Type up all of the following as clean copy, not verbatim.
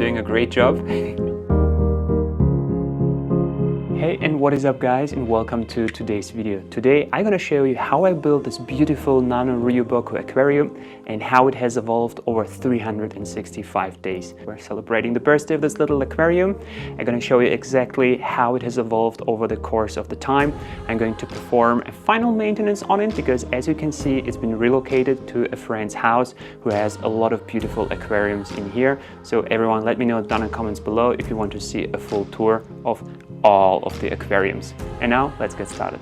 doing a great job. Hey, and what is up guys, and welcome to today's video. Today I'm gonna show you how I built this beautiful Nano Ryuboku aquarium and how it has evolved over 365 days. We're celebrating the birthday of this little aquarium. I'm gonna show you exactly how it has evolved over the course of the time. I'm going to perform a final maintenance on it because, as you can see, it's been relocated to a friend's house who has a lot of beautiful aquariums in here. So everyone, let me know down in the comments below if you want to see a full tour of all of the aquariums. And now let's get started.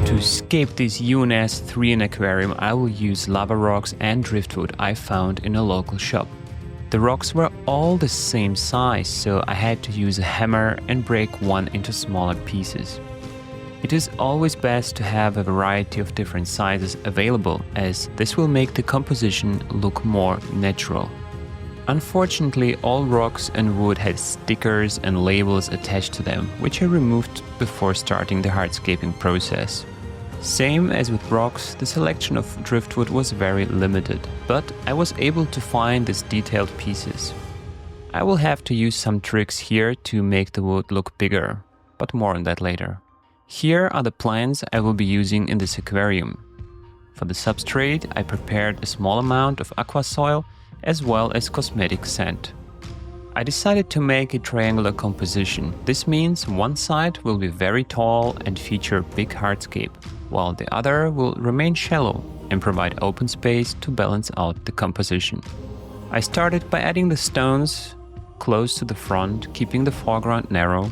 To scape this UNS 3 aquarium, I will use lava rocks and driftwood I found in a local shop. The rocks were all the same size, so I had to use a hammer and break one into smaller pieces. It is always best to have a variety of different sizes available, as this will make the composition look more natural. Unfortunately, all rocks and wood had stickers and labels attached to them, which I removed before starting the hardscaping process. Same as with rocks, the selection of driftwood was very limited, but I was able to find these detailed pieces. I will have to use some tricks here to make the wood look bigger, but more on that later. Here are the plants I will be using in this aquarium. For the substrate, I prepared a small amount of aqua soil as well as cosmetic sand. I decided to make a triangular composition. This means one side will be very tall and feature big hardscape, while the other will remain shallow and provide open space to balance out the composition. I started by adding the stones close to the front, keeping the foreground narrow.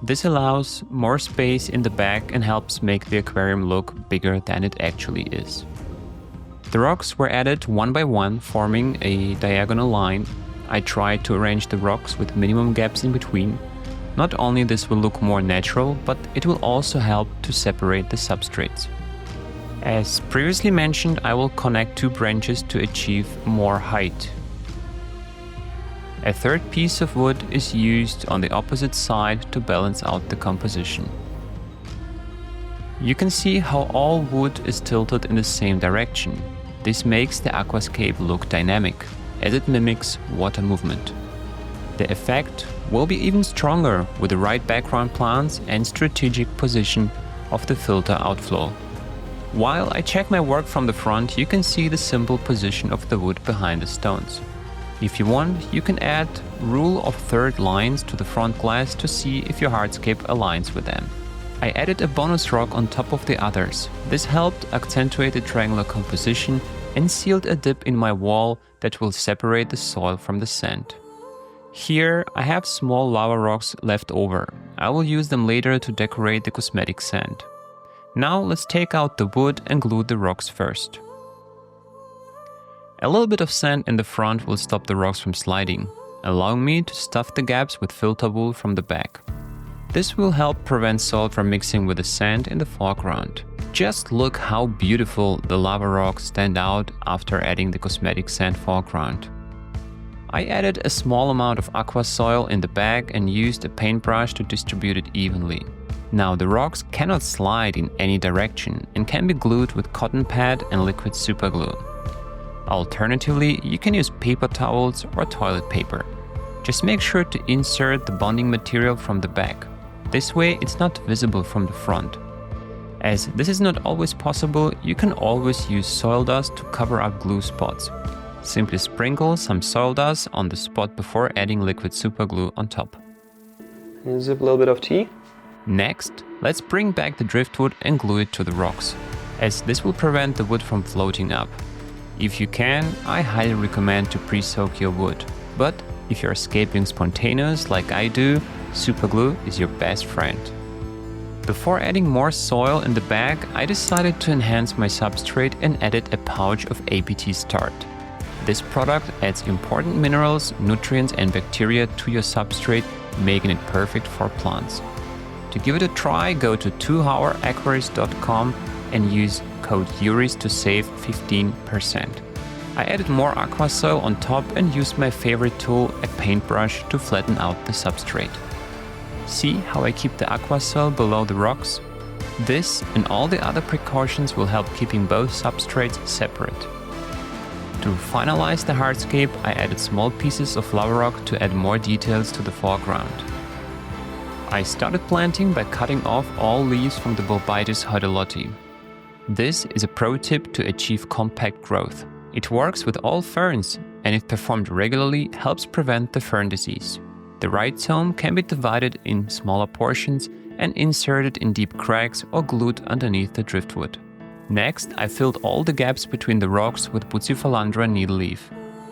This allows more space in the back and helps make the aquarium look bigger than it actually is. The rocks were added one by one, forming a diagonal line. I tried to arrange the rocks with minimum gaps in between. Not only this will look more natural, but it will also help to separate the substrates. As previously mentioned, I will connect two branches to achieve more height. A third piece of wood is used on the opposite side to balance out the composition. You can see how all wood is tilted in the same direction. This makes the aquascape look dynamic, as it mimics water movement. The effect will be even stronger with the right background plants and strategic position of the filter outflow. While I check my work from the front, you can see the simple position of the wood behind the stones. If you want, you can add rule of third lines to the front glass to see if your hardscape aligns with them. I added a bonus rock on top of the others. This helped accentuate the triangular composition and sealed a dip in my wall that will separate the soil from the sand. Here I have small lava rocks left over. I will use them later to decorate the cosmetic sand. Now let's take out the wood and glue the rocks first. A little bit of sand in the front will stop the rocks from sliding, allowing me to stuff the gaps with filter wool from the back. This will help prevent salt from mixing with the sand in the foreground. Just look how beautiful the lava rocks stand out after adding the cosmetic sand foreground. I added a small amount of aqua soil in the bag and used a paintbrush to distribute it evenly. Now the rocks cannot slide in any direction and can be glued with cotton pad and liquid SuperGlue. Alternatively, you can use paper towels or toilet paper. Just make sure to insert the bonding material from the back. This way it's not visible from the front. As this is not always possible, you can always use soil dust to cover up glue spots. Simply sprinkle some soil dust on the spot before adding liquid SuperGlue on top. And zip a little bit of tea. Next, let's bring back the driftwood and glue it to the rocks, as this will prevent the wood from floating up. If you can, I highly recommend to pre-soak your wood, but if you're escaping spontaneous like I do, SuperGlue is your best friend. Before adding more soil in the bag, I decided to enhance my substrate and added a pouch of APT Start. This product adds important minerals, nutrients and bacteria to your substrate, making it perfect for plants. To give it a try, go to 2hourakquaris.com and use code Jurijs to save 15%. I added more aqua soil on top and used my favorite tool, a paintbrush, to flatten out the substrate. See how I keep the aqua soil below the rocks? This and all the other precautions will help keeping both substrates separate. To finalize the hardscape, I added small pieces of lava rock to add more details to the foreground. I started planting by cutting off all leaves from the Bolbitis heudelotii. This is a pro tip to achieve compact growth. It works with all ferns and if performed regularly helps prevent the fern disease. The rhizome can be divided in smaller portions and inserted in deep cracks or glued underneath the driftwood. Next, I filled all the gaps between the rocks with Bucephalandra needleaf.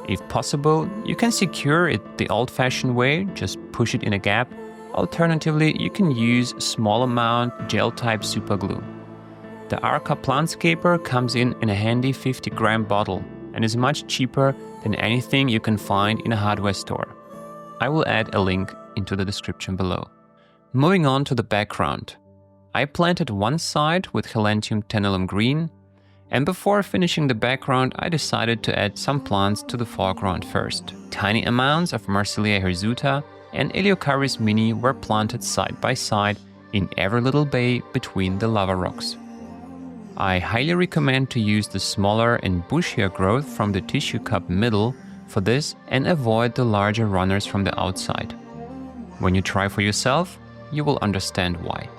If possible, you can secure it the old-fashioned way, just push it in a gap. Alternatively, you can use a small amount gel-type SuperGlue. The ARKA Plantscaper comes in a handy 50-gram bottle and is much cheaper than anything you can find in a hardware store. I will add a link into the description below. Moving on to the background. I planted one side with Helanthium tenellum green, and before finishing the background I decided to add some plants to the foreground first. Tiny amounts of Marsilea hirsuta and Eleocharis mini were planted side by side in every little bay between the lava rocks. I highly recommend to use the smaller and bushier growth from the tissue cup middle for this and avoid the larger runners from the outside. When you try for yourself, you will understand why.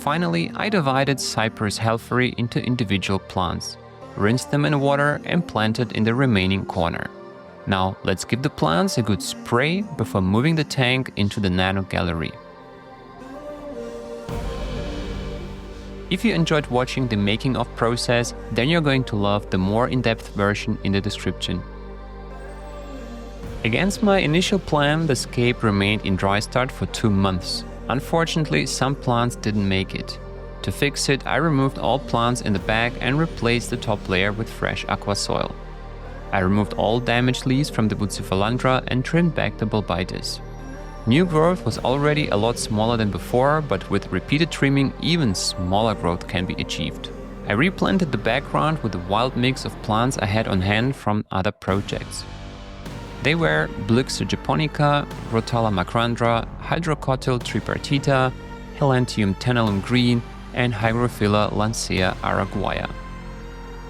Finally, I divided Cypress helferi into individual plants, rinsed them in water and planted in the remaining corner. Now let's give the plants a good spray before moving the tank into the nano gallery. If you enjoyed watching the making of process, then you're going to love the more in-depth version in the description. Against my initial plan, the scape remained in dry start for 2 months. Unfortunately, some plants didn't make it. To fix it, I removed all plants in the bag and replaced the top layer with fresh aqua soil. I removed all damaged leaves from the Bucephalandra and trimmed back the Bolbitis. New growth was already a lot smaller than before, but with repeated trimming, even smaller growth can be achieved. I replanted the background with a wild mix of plants I had on hand from other projects. They were Bluxa japonica, Rotala macrandra, Hydrocotyl tripartita, Helanthium tenellum green, and Hygrophila lancea araguaia.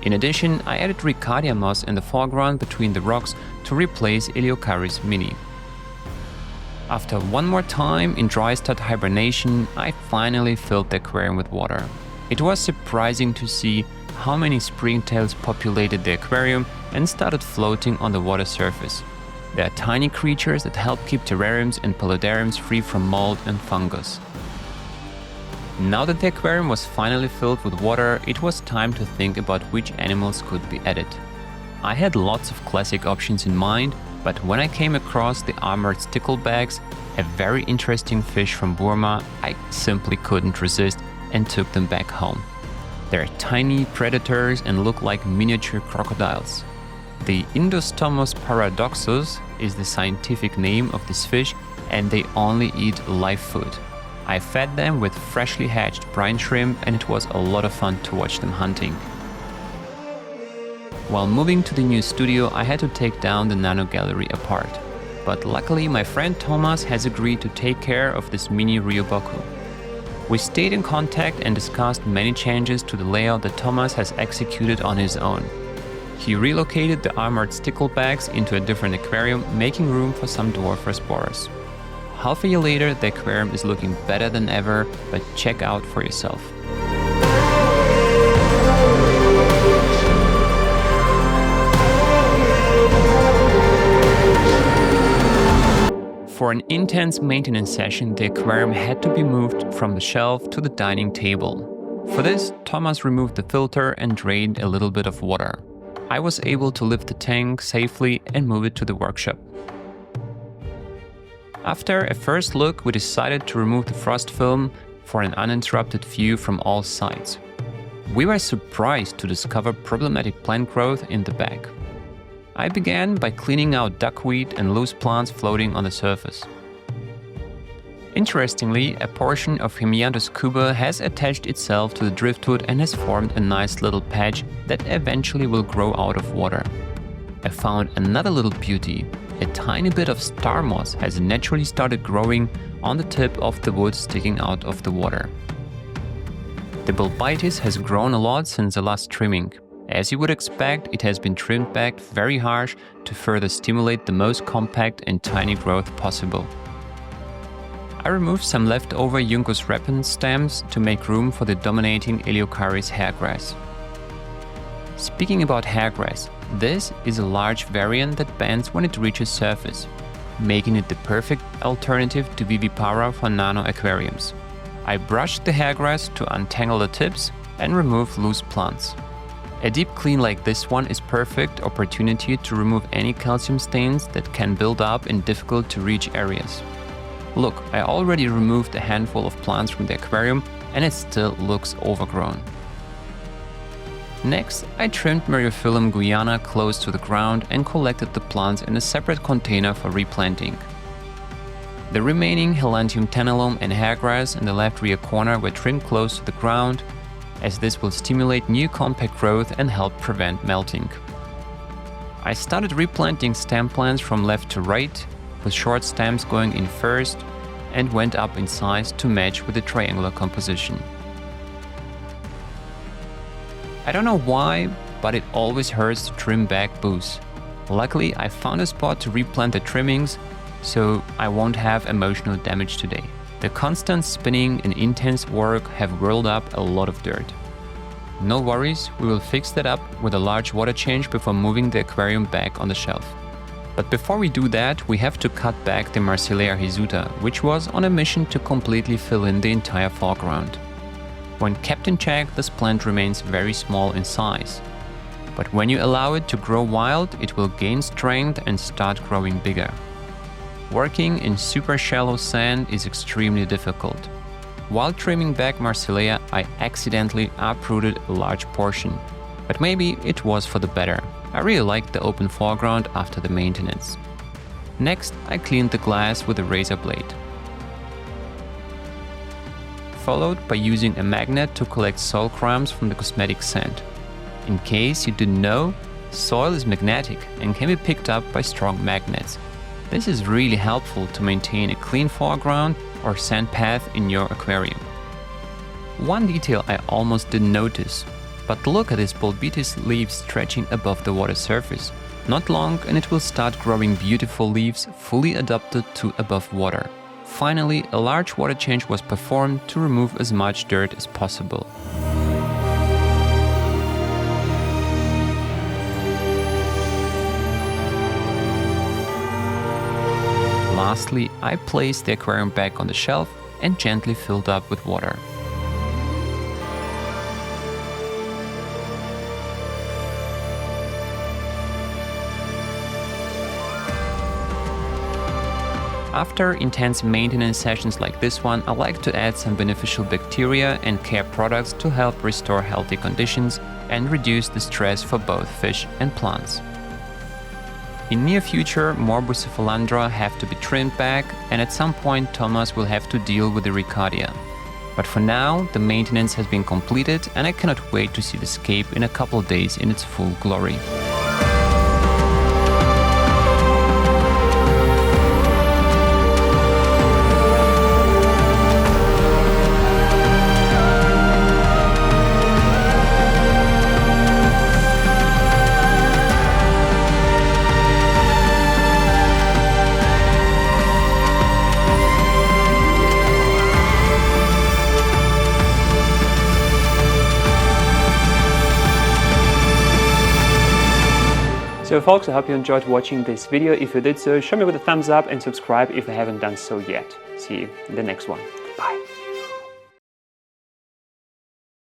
In addition, I added Riccardia moss in the foreground between the rocks to replace Eleocharis mini. After one more time in dry start hibernation, I finally filled the aquarium with water. It was surprising to see how many springtails populated the aquarium and started floating on the water surface. They are tiny creatures that help keep terrariums and paludariums free from mold and fungus. Now that the aquarium was finally filled with water, it was time to think about which animals could be added. I had lots of classic options in mind, but when I came across the armored sticklebacks, a very interesting fish from Burma, I simply couldn't resist and took them back home. They're tiny predators and look like miniature crocodiles. The Indostomos paradoxus is the scientific name of this fish, and they only eat live food. I fed them with freshly hatched brine shrimp, and it was a lot of fun to watch them hunting. While moving to the new studio, I had to take down the nano gallery apart. But luckily, my friend Thomas has agreed to take care of this mini Ryuboku. We stayed in contact and discussed many changes to the layout that Thomas has executed on his own. He relocated the armored sticklebacks into a different aquarium, making room for some dwarf rasboras. Half a year later, the aquarium is looking better than ever, but check out for yourself. For an intense maintenance session, the aquarium had to be moved from the shelf to the dining table. For this, Thomas removed the filter and drained a little bit of water. I was able to lift the tank safely and move it to the workshop. After a first look, we decided to remove the frost film for an uninterrupted view from all sides. We were surprised to discover problematic plant growth in the bag. I began by cleaning out duckweed and loose plants floating on the surface. Interestingly, a portion of Hemianthus Cuba has attached itself to the driftwood and has formed a nice little patch that eventually will grow out of water. I found another little beauty. A tiny bit of star moss has naturally started growing on the tip of the wood sticking out of the water. The Bolbitis has grown a lot since the last trimming. As you would expect, it has been trimmed back very harsh to further stimulate the most compact and tiny growth possible. I removed some leftover Juncus repens stems to make room for the dominating Eleocharis hairgrass. Speaking about hairgrass, this is a large variant that bends when it reaches surface, making it the perfect alternative to Vivipara for nano aquariums. I brushed the hairgrass to untangle the tips and remove loose plants. A deep clean like this one is perfect opportunity to remove any calcium stains that can build up in difficult to reach areas. Look, I already removed a handful of plants from the aquarium and it still looks overgrown. Next, I trimmed Myriophyllum guayana close to the ground and collected the plants in a separate container for replanting. The remaining Helanthium tenellum and hairgrass in the left rear corner were trimmed close to the ground, as this will stimulate new compact growth and help prevent melting. I started replanting stem plants from left to right, with short stems going in first, and went up in size to match with the triangular composition. I don't know why, but it always hurts to trim back boughs. Luckily, I found a spot to replant the trimmings, so I won't have emotional damage today. The constant spinning and intense work have whirled up a lot of dirt. No worries, we will fix that up with a large water change before moving the aquarium back on the shelf. But before we do that, we have to cut back the Marsilea hirsuta, which was on a mission to completely fill in the entire foreground. When kept in check, this plant remains very small in size. But when you allow it to grow wild, it will gain strength and start growing bigger. Working in super shallow sand is extremely difficult. While trimming back Marsilea, I accidentally uprooted a large portion. But maybe it was for the better. I really liked the open foreground after the maintenance. Next, I cleaned the glass with a razor blade, followed by using a magnet to collect soil crumbs from the cosmetic sand. In case you didn't know, soil is magnetic and can be picked up by strong magnets. This is really helpful to maintain a clean foreground or sand path in your aquarium. One detail I almost didn't notice, but look at this Bolbitis leaves stretching above the water surface. Not long and it will start growing beautiful leaves fully adapted to above water. Finally, a large water change was performed to remove as much dirt as possible. Lastly, I placed the aquarium back on the shelf and gently filled up with water. After intense maintenance sessions like this one, I like to add some beneficial bacteria and care products to help restore healthy conditions and reduce the stress for both fish and plants. In near future, more Bucephalandra have to be trimmed back, and at some point Thomas will have to deal with the Riccardia. But for now, the maintenance has been completed and I cannot wait to see the scape in a couple of days in its full glory. So folks, I hope you enjoyed watching this video. If you did so, show me with a thumbs up and subscribe if you haven't done so yet. See you in the next one. Bye.